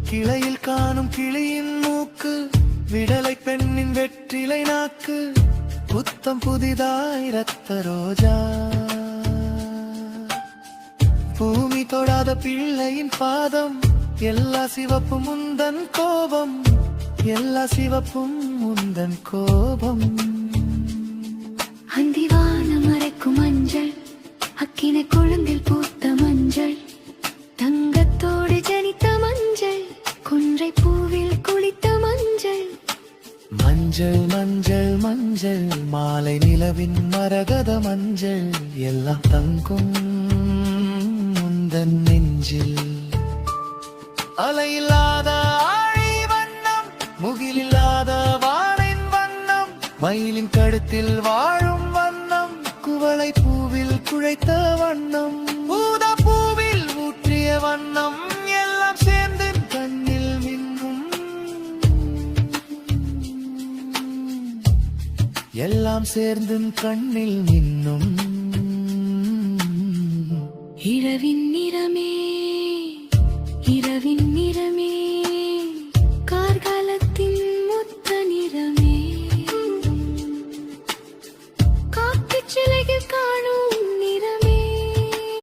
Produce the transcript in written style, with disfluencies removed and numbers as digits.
கிளையில் காணும் கிளியின் மூக்கு, விடலை பெண்ணின் வெற்றிலை நாக்கு, புத்தம் புதிதாய் ரத்த ரோஜா. பூமி தொடாத பிள்ளையின் பாதம், எல்லா சிவப்பும் முந்தன் கோபம், எல்லா சிவப்பும் முந்தன் கோபம். அந்திவானம் மறைக்கும் மஞ்சள், அக்கினை கொழுந்தில் பூத்த மஞ்சள், தங்கத்தோடு ஜனித்த மஞ்சள், கொன்றை பூவில் குளித்த மஞ்சள். மஞ்சள் மஞ்சள் மஞ்சள் மாலை நிலவின் மரகத மஞ்சள், எல்லாம் தங்கும் முந்தன் நெஞ்சில். அலையில்லாத ஆழி வண்ணம், முகிலில்லாத வானின் வண்ணம், மயிலின் கழுத்தில் வாழும் வண்ணம், குவளை பூவில் குழைத்த வண்ணம், ஊதா பூவில் ஊற்றிய வண்ணம், எல்லாம் சேர்ந்து கண்ணில் மின்னும், எல்லாம் சேர்ந்து கண்ணில் மின்னும். இரவின் நிறமே, இரவின் நிறமே.